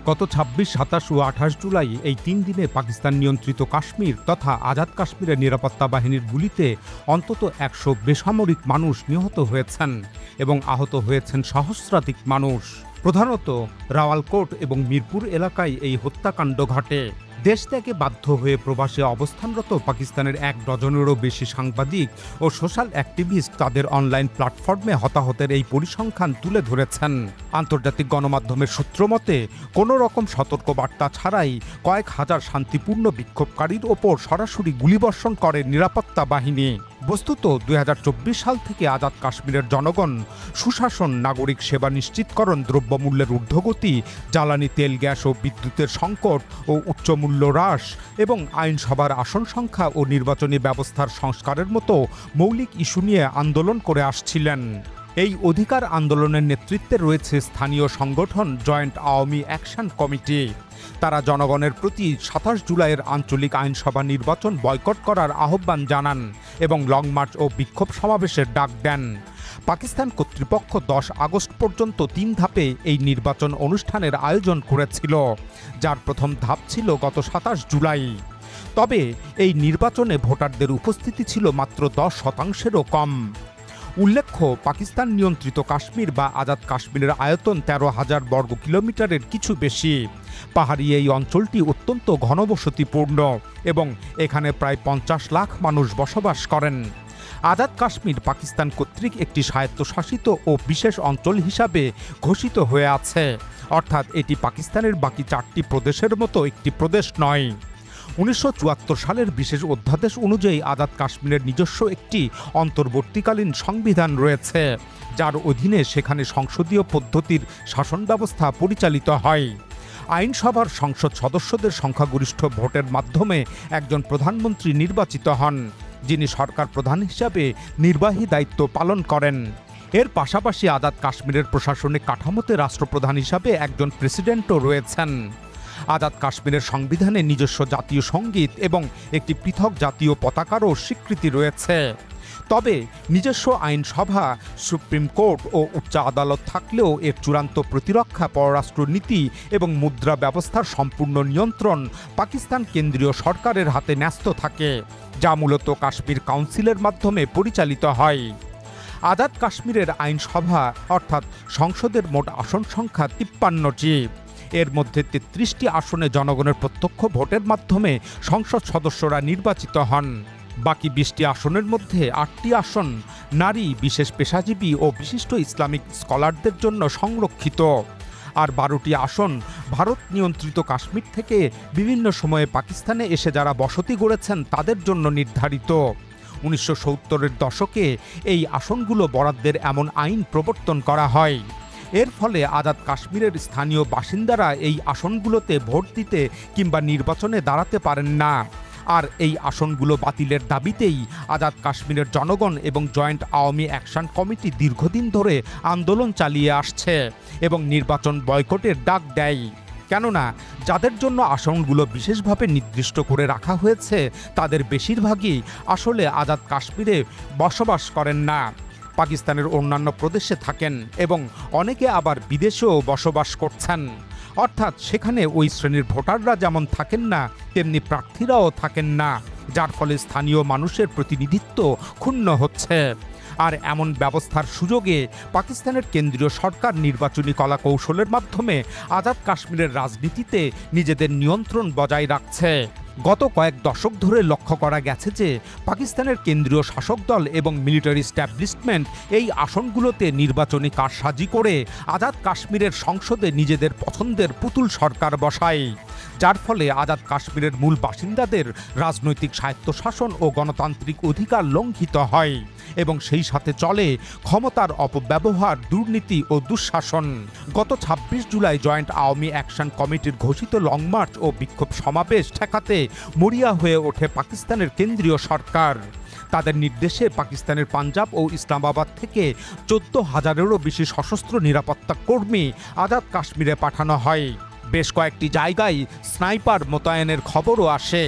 গত ২৬, ২৭ ও ২৮ জুলাই এই ৩ দিনে পাকিস্তান নিয়ন্ত্রিত কাশ্মীর তথা আজাদ কাশ্মীরের নিরাপত্তা বাহিনীর গুলিতে অন্তত ১০০ বেসামরিক মানুষ নিহত হয়েছেন এবং আহত হয়েছেন সহস্রাধিক মানুষ। প্রধানত রাওয়ালকোট এবং মিরপুর এলাকায় এই হত্যাকাণ্ড ঘটে। দেশ ত্যাগে বাধ্য হয়ে প্রবাসে অবস্থানরত পাকিস্তানের ১ ডজনেরও বেশি সাংবাদিক ও সোশ্যাল অ্যাক্টিভিস্ট তাদের অনলাইন প্ল্যাটফর্মে হতাহতের এই পরিসংখ্যান তুলে ধরেছেন। আন্তর্জাতিক গণমাধ্যমের সূত্র মতে কোনো রকম সতর্কবার্তা ছাড়াই কয়েক হাজার শান্তিপূর্ণ বিক্ষোভকারীর ওপর সরাসরি গুলিবর্ষণ করে নিরাপত্তা বাহিনী। বস্তুত ২০২৪ সাল থেকে আজাদ কাশ্মীরের জনগণ সুশাসন, নাগরিক সেবা নিশ্চিতকরণ, দ্রব্যমূল্যের ঊর্ধ্বগতি, জ্বালানি তেল, গ্যাস ও বিদ্যুতের সংকট ও উচ্চমূল্য হ্রাস এবং আইনসভার আসন সংখ্যা ও নির্বাচনী ব্যবস্থার সংস্কারের মতো মৌলিক ইস্যু নিয়ে আন্দোলন করে আসছিলেন। এই অধিকার আন্দোলনের নেতৃত্বে রয়েছে স্থানীয় সংগঠন জয়েন্ট আওয়ামী অ্যাকশন কমিটি। তারা জনগণের প্রতি ২৭ জুলাইয়ের আঞ্চলিক আইনসভা নির্বাচন বয়কট করার আহ্বান জানান এবং লং মার্চ ও বিক্ষোভ সমাবেশের ডাক দেন। পাকিস্তান কর্তৃপক্ষ ১০ আগস্ট পর্যন্ত ৩ ধাপে এই নির্বাচন অনুষ্ঠানের আয়োজন করেছিল, যার প্রথম ধাপ ছিল গত ২৭ জুলাই। তবে এই নির্বাচনে ভোটারদের উপস্থিতি ছিল মাত্র ১০%-এরও কম। উল্লেখ্য, পাকিস্তান নিয়ন্ত্রিত কাশ্মীর বা আজাদ কাশ্মীরের আয়তন ১৩,০০০ বর্গ কিলোমিটারের কিছু বেশি। পাহাড়ি এই অঞ্চলটি অত্যন্ত ঘনবসতিপূর্ণ এবং এখানে প্রায় ৫০ লাখ মানুষ বসবাস করেন। আজাদ কাশ্মীর পাকিস্তান কর্তৃক একটি স্বায়ত্তশাসিত ও বিশেষ অঞ্চল হিসাবে ঘোষিত হয়ে আছে, অর্থাৎ এটি পাকিস্তানের বাকি ৪টি প্রদেশের মতো একটি প্রদেশ নয়। ১৯৭৪ সালের বিশেষ অধ্যাদেশ অনুযায়ী আজাদ কাশ্মীরের নিজস্ব একটি অন্তর্বর্তীকালীন সংবিধান রয়েছে, যার অধীনে সেখানে সংসদীয় পদ্ধতির শাসন ব্যবস্থা পরিচালিত হয়। আইনসভার সংসদ সদস্যদের সংখ্যাগরিষ্ঠ ভোটের মাধ্যমে একজন প্রধানমন্ত্রী নির্বাচিত হন, যিনি সরকার প্রধান হিসাবে নির্বাহী দায়িত্ব পালন করেন। এর পাশাপাশি আজাদ কাশ্মীরের প্রশাসনিক কাঠামোতে রাষ্ট্রপ্রধান হিসাবে একজন প্রেসিডেন্টও রয়েছেন। আজাদ কাশ্মীরের সংবিধানে নিজস্ব জাতীয় সঙ্গীত এবং একটি পৃথক জাতীয় পতাকারও স্বীকৃতি রয়েছে। তবে নিজস্ব আইনসভা, সুপ্রিম কোর্ট ও উচ্চ আদালত থাকলেও এর চূড়ান্ত প্রতিরক্ষা, পররাষ্ট্রনীতি এবং মুদ্রা ব্যবস্থার সম্পূর্ণ নিয়ন্ত্রণ পাকিস্তান কেন্দ্রীয় সরকারের হাতে ন্যস্ত থাকে, যা মূলত কাশ্মীর কাউন্সিলের মাধ্যমে পরিচালিত হয়। আজাদ কাশ্মীরের আইনসভা অর্থাৎ সংসদের মোট আসন সংখ্যা ৫৩টি। এর মধ্যে ৩৩টি আসনে জনগণের প্রত্যক্ষ ভোটের মাধ্যমে সংসদ সদস্যরা নির্বাচিত হন। বাকি ২০টি আসনের মধ্যে ৮টি আসন নারী, বিশেষ পেশাজীবী ও বিশিষ্ট ইসলামিক স্কলারদের জন্য সংরক্ষিত, আর ১২টি আসন ভারত নিয়ন্ত্রিত কাশ্মীর থেকে বিভিন্ন সময়ে পাকিস্তানে এসে যারা বসতি গড়েছেন তাদের জন্য নির্ধারিত। ১৯৭০-এর দশকে এই আসনগুলো বরাদ্দের এমন আইন প্রবর্তন করা হয়। এর ফলে আজাদ কাশ্মীরের স্থানীয় বাসিন্দারা এই আসনগুলোতে ভোট দিতে কিংবা নির্বাচনে দাঁড়াতে পারেন না। আর এই আসনগুলো বাতিলের দাবিতেই আজাদ কাশ্মীরের জনগণ এবং জয়েন্ট আওয়ামী অ্যাকশন কমিটি দীর্ঘদিন ধরে আন্দোলন চালিয়ে আসছে এবং নির্বাচন বয়কটের ডাক দেয়। কেননা যাদের জন্য আসনগুলো বিশেষভাবে নির্দিষ্ট করে রাখা হয়েছে তাদের বেশিরভাগই আসলে আজাদ কাশ্মীরে বসবাস করেন না, পাকিস্তানের অন্যান্য প্রদেশে থাকেন এবং অনেকে আবার বিদেশেও বসবাস করছেন। অর্থাৎ সেখানে ওই শ্রেণীর ভোটাররা যেমন থাকেন না, তেমনি প্রার্থীরাও থাকেন না, যার ফলে স্থানীয় মানুষের প্রতিনিধিত্ব ক্ষুণ্ণ হচ্ছে। আর এমন ব্যবস্থার সুযোগে পাকিস্তানের কেন্দ্রীয় সরকার নির্বাচনী কলাকৌশলের মাধ্যমে আজাদ কাশ্মীরের রাজনীতিতে নিজেদের নিয়ন্ত্রণ বজায় রাখছে। গত কয়েক দশক ধরে লক্ষ্য করা গেছে যে পাকিস্তানের কেন্দ্রীয় শাসক দল এবং মিলিটারি স্ট্যাবলিশমেন্ট এই আসনগুলোতে নির্বাচনী কারসাজি করে আজাদ কাশ্মীরের সংসদে নিজেদের পছন্দের পুতুল সরকার বসায়, যার ফলে আজাদ কাশ্মীরের মূল বাসিন্দাদের রাজনৈতিক স্বায়ত্তশাসন ও গণতান্ত্রিক অধিকার লঙ্ঘিত হয় এবং সেই সাথে চলে ক্ষমতার অপব্যবহার, দুর্নীতি ও দুঃশাসন। গত ২৬ জুলাই জয়েন্ট আওয়ামী অ্যাকশন কমিটির ঘোষিত লং মার্চ ও বিক্ষোভ সমাবেশ ঠেকাতে মরিয়া হয়ে ওঠে পাকিস্তানের কেন্দ্রীয় সরকার। তাদের নির্দেশে পাকিস্তানের পাঞ্জাব ও ইসলামাবাদ থেকে ১৪,০০০-এরও বেশি সশস্ত্র নিরাপত্তা কর্মী আজাদ কাশ্মীরে পাঠানো হয়। বেশ কয়েকটি জায়গায় স্নাইপার মোতায়েনের খবরও আসে।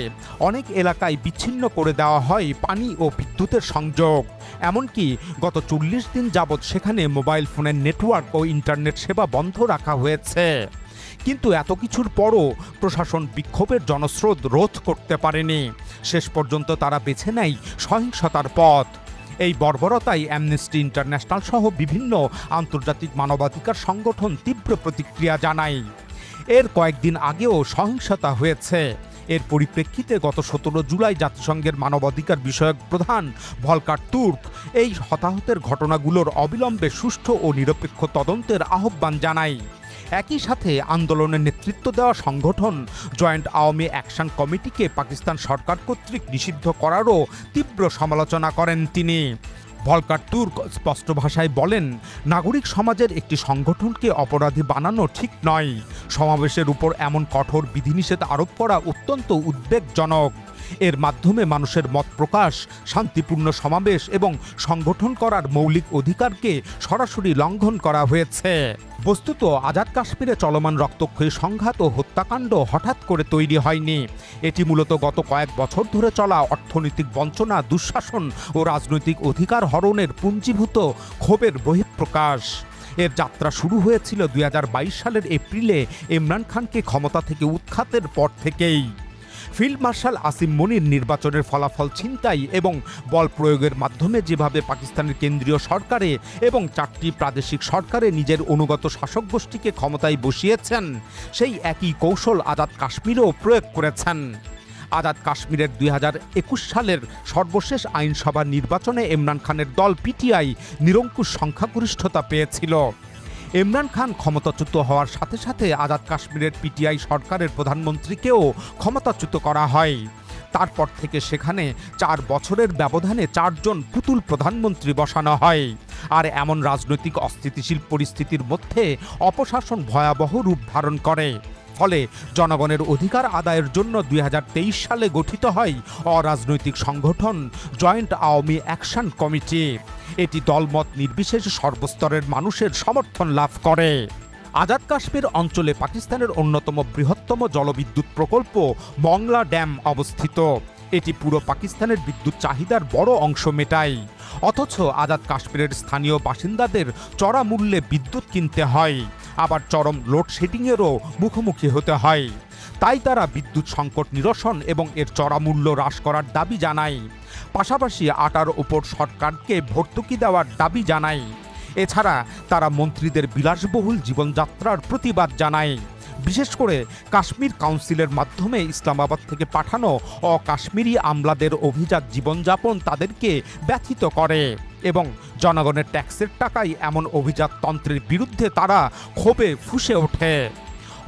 অনেক এলাকায় বিচ্ছিন্ন করে দেওয়া হয় পানি ও বিদ্যুতের সংযোগ। এমনকি গত ৪০ দিন যাবৎ সেখানে মোবাইল ফোনের নেটওয়ার্ক ও ইন্টারনেট সেবা বন্ধ রাখা হয়েছে। কিন্তু এত কিছুর পরও প্রশাসন বিক্ষোভের জনস্রোত রোধ করতে পারেনি। শেষ পর্যন্ত তারা বেছে নেয় সহিংসতার পথ। এই বর্বরতায় অ্যামনেস্টি ইন্টারন্যাশনাল সহ বিভিন্ন আন্তর্জাতিক মানবাধিকার সংগঠন তীব্র প্রতিক্রিয়া জানায়। এর কয়েকদিন আগেও সহিংসতা হয়েছে। এর পরিপ্রেক্ষিতে গত 17 জুলাই জাতিসংঘের মানবাধিকার বিষয়ক প্রধান ভলকার তুর্ক এই হতাহতের ঘটনাগুলোর অবিলম্বে সুষ্ঠু ও নিরপেক্ষ তদন্তের আহ্বান জানায়। একই সাথে আন্দোলনের নেতৃত্ব দেওয়া সংগঠন জয়েন্ট আওয়ামী অ্যাকশন কমিটিকে পাকিস্তান সরকার কর্তৃক নিষিদ্ধ করারও তীব্র সমালোচনা করেন তিনি। ভলকার তুর্ক স্পষ্ট ভাষায় বলেন, নাগরিক সমাজের একটি সংগঠনকে অপরাধী বানানো ঠিক নয়। সমাবেশের উপর এমন কঠোর বিধিনিষেধ আরোপ করা অত্যন্ত উদ্বেগজনক। এর মাধ্যমে মানুষের মত প্রকাশ, শান্তিপূর্ণ সমাবেশ এবং সংগঠন করার মৌলিক অধিকারকে সরাসরি লঙ্ঘন করা হয়েছে। বস্তুত আজাদ কাশ্মীরে চলমান রক্তক্ষয়ী সংঘাত ও হত্যাকাণ্ড হঠাৎ করে তৈরি হয়নি। এটি মূলত গত কয়েক বছর ধরে চলা অর্থনৈতিক বঞ্চনা, দুঃশাসন ও রাজনৈতিক অধিকার হরণের পুঞ্জীভূত ক্ষোভের বহিঃপ্রকাশ। এর যাত্রা শুরু হয়েছিল 2022 সালের এপ্রিলে ইমরান খানকে ক্ষমতা থেকে উৎখাতের পর থেকেই। ফিল্ড মার্শাল আসিম মনির নির্বাচনের ফলাফল ছিনতাই এবং বল প্রয়োগের মাধ্যমে যেভাবে পাকিস্তানের কেন্দ্রীয় সরকারে এবং 4টি প্রাদেশিক সরকারে নিজের অনুগত শাসক গোষ্ঠীকে ক্ষমতায় বসিয়েছেন, সেই একই কৌশল আজাদ কাশ্মীরেও প্রয়োগ করেছেন। আজাদ কাশ্মীরের 2021 সালের সর্বশেষ আইনসভা নির্বাচনে ইমরান খানের দল পিটিআই নিরঙ্কুশ সংখ্যাগরিষ্ঠতা পেয়েছিল। ইমরান খান ক্ষমতাচ্যুত হওয়ার সাথে সাথে আজাদ কাশ্মীরের পিটিআই সরকারের প্রধানমন্ত্রীকেও ক্ষমতাচ্যুত করা হয়। তারপর থেকে সেখানে 4 বছরের ব্যবধানে 4 জন পুতুল প্রধানমন্ত্রী বসানো হয়। আর এমন রাজনৈতিক অস্থিতিশীল পরিস্থিতির মধ্যে অপশাসন ভয়াবহ রূপ ধারণ করে। ফলে জনগণের অধিকার আদায়ের জন্য 2023 সালে গঠিত হয় অরাজনৈতিক সংগঠন জয়েন্ট আওয়ামী অ্যাকশন কমিটি। এটি দলমত নির্বিশেষে সর্বস্তরের মানুষের সমর্থন লাভ করে। আজাদ কাশ্মীর অঞ্চলে পাকিস্তানের অন্যতম বৃহত্তম জলবিদ্যুৎ প্রকল্প মংলা ড্যাম অবস্থিত। এটি পুরো পাকিস্তানের বিদ্যুৎ চাহিদার বড় অংশ মেটায়। অথচ আজাদ কাশ্মীরের স্থানীয় বাসিন্দাদের চড়া মূল্যে বিদ্যুৎ কিনতে হয়, আবার চরম লোডশেডিংয়েরও মুখোমুখি হতে হয়। তাই তারা বিদ্যুৎ সংকট নিরসন এবং এর চড়া মূল্য হ্রাস করার দাবি জানায়। পাশাপাশি আটার ওপর সরকারকে ভর্তুকি দেওয়ার দাবি জানায়। এছাড়া তারা মন্ত্রীদের বিলাসবহুল জীবনযাত্রার প্রতিবাদ জানায়। বিশেষ করে কাশ্মীর কাউন্সিলের মাধ্যমে ইসলামাবাদ থেকে পাঠানো অকাশ্মীরি আমলাদের অভিজাত জীবনযাপন তাদেরকে ব্যথিত করে এবং জনগণের ট্যাক্সের টাকায় এমন অভিজাততন্ত্রের বিরুদ্ধে তারা ক্ষোভে ফুঁসে ওঠে।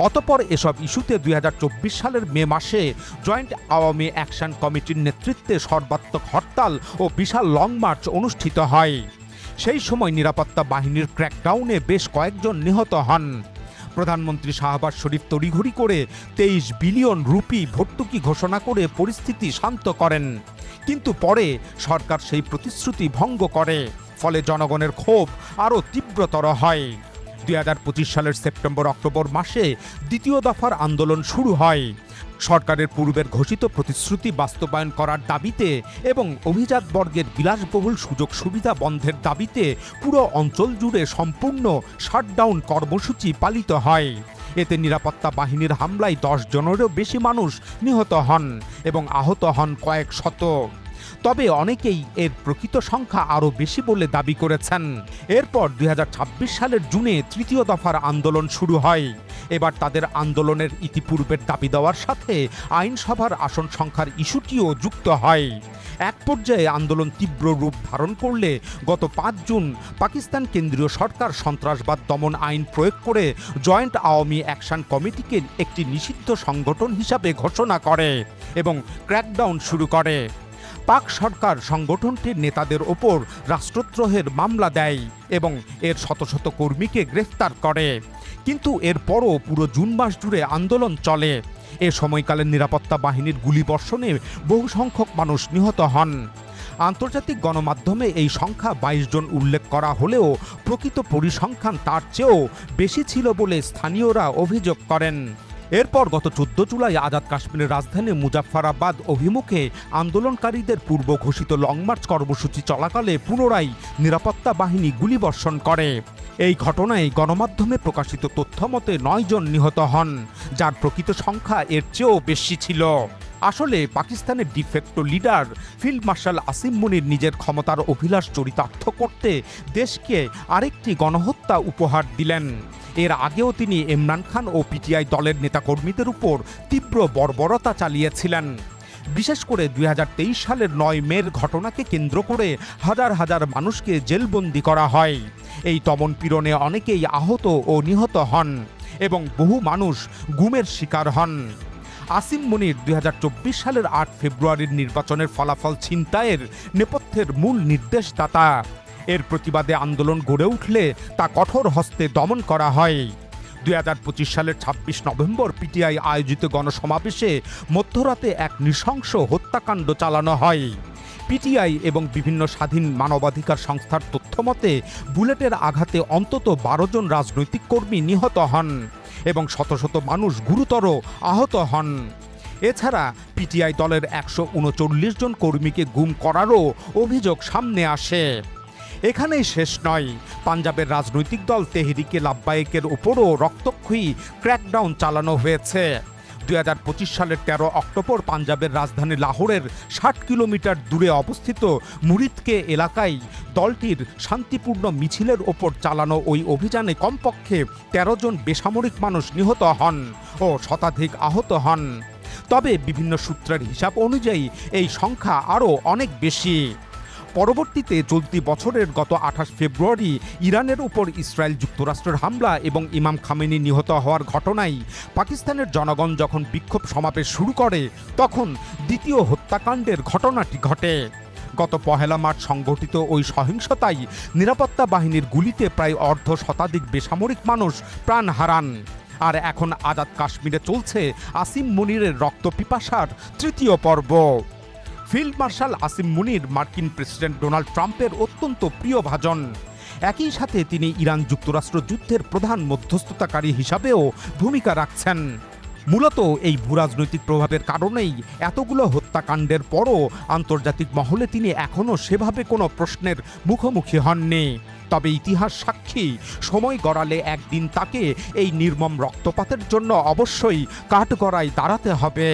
অতঃপর এসব ইস্যুতে 2024 সালের মে মাসে জয়েন্ট আওয়ামী অ্যাকশন কমিটির নেতৃত্বে সর্বাত্মক হরতাল ও বিশাল লং মার্চ অনুষ্ঠিত হয়। সেই সময় নিরাপত্তা বাহিনীর ক্র্যাকডাউনে বেশ কয়েকজন নিহত হন। প্রধানমন্ত্রী শাহবাজ শরীফ তড়িঘড়ি করে 23 বিলিয়ন রুপি ভর্তুকি ঘোষণা করে পরিস্থিতি শান্ত করেন। কিন্তু পরে সরকার সেই প্রতিশ্রুতি ভঙ্গ করে। ফলে জনগণের ক্ষোভ আরও তীব্রতর হয়। 2025 সালের সেপ্টেম্বর-অক্টোবর মাসে দ্বিতীয় দফার আন্দোলন শুরু হয়। সরকারের পূর্বের ঘোষিত প্রতিশ্রুতি বাস্তবায়ন করার দাবিতে এবং অভিজাত বর্গের বিলাসবহুল সুযোগ সুবিধা বন্ধের দাবিতে পুরো অঞ্চল জুড়ে সম্পূর্ণ শাটডাউন কর্মসূচি পালিত হয়। এতে নিরাপত্তা বাহিনীর হামলায় 10 জনেরও বেশি মানুষ নিহত হন এবং আহত হন কয়েক শত। তবে অনেকেই এর প্রকৃত সংখ্যা আরও বেশি বলে দাবি করেছেন। এরপর 2026 সালের জুনে তৃতীয় দফার আন্দোলন শুরু হয়। এবার তাদের আন্দোলনের ইতিপূর্বের দাবি দেওয়ার সাথে আইনসভার আসন সংখ্যার ইস্যুটিও যুক্ত হয়। এক পর্যায়ে আন্দোলন তীব্র রূপ ধারণ করলে গত 5 জুন পাকিস্তান কেন্দ্রীয় সরকার সন্ত্রাসবাদ দমন আইন প্রয়োগ করে জয়েন্ট আওয়ামী অ্যাকশন কমিটিকে একটি নিষিদ্ধ সংগঠন হিসাবে ঘোষণা করে এবং ক্র্যাকডাউন শুরু করে। পাক সরকার সংগঠনটির নেতাদের ওপর রাষ্ট্রদ্রোহের মামলা দেয় এবং এর শত শত কর্মীকে গ্রেফতার করে। কিন্তু এরপরও পুরো জুন মাস জুড়ে আন্দোলন চলে। এ সময়কালে নিরাপত্তা বাহিনীর গুলিবর্ষণে বহু সংখ্যক মানুষ নিহত হন। আন্তর্জাতিক গণমাধ্যমে এই সংখ্যা 22 জন উল্লেখ করা হলেও প্রকৃত পরিসংখ্যান তার চেয়েও বেশি ছিল বলে স্থানীয়রা অভিযোগ করেন। এরপর গত 14 জুলাই আজাদ কাশ্মীরের রাজধানী মুজাফফরাবাদ অভিমুখে আন্দোলনকারীদের পূর্ব ঘোষিত লং মার্চ কর্মসূচি চলাকালে পুনরায় নিরাপত্তা বাহিনী গুলিবর্ষণ করে। এই ঘটনায় গণমাধ্যমে প্রকাশিত তথ্য মতে 9 জন নিহত হন, যার প্রকৃত সংখ্যা এর চেয়েও বেশি ছিল। আসলে পাকিস্তানের de facto leader field marshal Asim Munir নিজের ক্ষমতার অভিলাষ চরিতার্থ করতে দেশকে আরেকটি গণহত্যা উপহার দিলেন। এর আগেও তিনি ইমরান খান ও পিটিআই দলের নেতাকর্মীদের উপর তীব্র বর্বরতা চালিয়েছিলেন। বিশেষ করে 2023 সালের 9 মের ঘটনাকে কেন্দ্র করে হাজার হাজার মানুষকে জেলবন্দি করা হয়। এই দমনপীড়নে অনেকেই আহত ও নিহত হন এবং বহু মানুষ গুমের শিকার হন। আসিম মুনির 2024 সালের 8 ফেব্রুয়ারির নির্বাচনের ফলাফল ছিনতাইয়ের নেপথ্যের মূল নির্দেশদাতা। এর প্রতিবাদে আন্দোলন গড়ে উঠলে তা কঠোর হস্তে দমন করা হয়। 2025 সালের 26 নভেম্বর পিটিআই আয়োজিত গণসমাবেশে মধ্যরাতে এক নৃশংস হত্যাকাণ্ড চালানো হয়। পিটিআই এবং বিভিন্ন স্বাধীন মানবাধিকার সংস্থার তথ্য মতে বুলেটের আঘাতে অন্তত 12 জন রাজনৈতিক কর্মী নিহত হন এবং শত শত মানুষ গুরুতর আহত হন। এছাড়া পিটিআই দলের 139 জন কর্মীকে গুম করারও অভিযোগ সামনে আসে। এখানেই শেষ নয়, পাঞ্জাবের রাজনৈতিক দল তেহরিকে লাব্বায়েকের উপরও রক্তক্ষয়ী ক্র্যাকডাউন চালানো হয়েছে। 2025 সালের 13 অক্টোবর পাঞ্জাবের রাজধানী লাহোরের 60 কিলোমিটার দূরে অবস্থিত মুরিদকে এলাকায় দলটির শান্তিপূর্ণ মিছিলের ওপর চালানো ওই অভিযানে কমপক্ষে 13 জন বেসামরিক মানুষ নিহত হন ও শতাধিক আহত হন। তবে বিভিন্ন সূত্রের হিসাব অনুযায়ী এই সংখ্যা আরও অনেক বেশি। পরবর্তীতে চলতি বছরের গত 28 ফেব্রুয়ারি ইরানের উপর ইসরায়েল যুক্তরাষ্ট্রের হামলা এবং ইমাম খামেনি নিহত হওয়ার ঘটনায় পাকিস্তানের জনগণ যখন বিক্ষোভ সমাবেশ শুরু করে তখন দ্বিতীয় হত্যাকাণ্ডের ঘটনাটি ঘটে। গত 1 মার্চ সংঘটিত ওই সহিংসতায় নিরাপত্তা বাহিনীর গুলিতে প্রায় অর্ধ শতাধিক বেসামরিক মানুষ প্রাণ হারান। আর এখন আজাদ কাশ্মীরে চলছে আসিম মুনিরের রক্তপিপাসার তৃতীয় পর্ব। ফিল্ড মার্শাল আসিম মুনির মার্কিন প্রেসিডেন্ট ডোনাল্ড ট্রাম্পের অত্যন্ত প্রিয়ভাজন। একই সাথে তিনি ইরান যুক্তরাষ্ট্র যুদ্ধের প্রধান মধ্যস্থতাকারী হিসাবেও ভূমিকা রাখছেন। মূলত এই ভূরাজনৈতিক প্রভাবের কারণেই এতগুলো হত্যাকাণ্ডের পরও আন্তর্জাতিক মহলে তিনি এখনও সেভাবে কোনো প্রশ্নের মুখোমুখি হননি। তবে ইতিহাস সাক্ষী, সময় গড়ালে একদিন তাকে এই নির্মম রক্তপাতের জন্য অবশ্যই কাঠগড়ায় দাঁড়াতে হবে।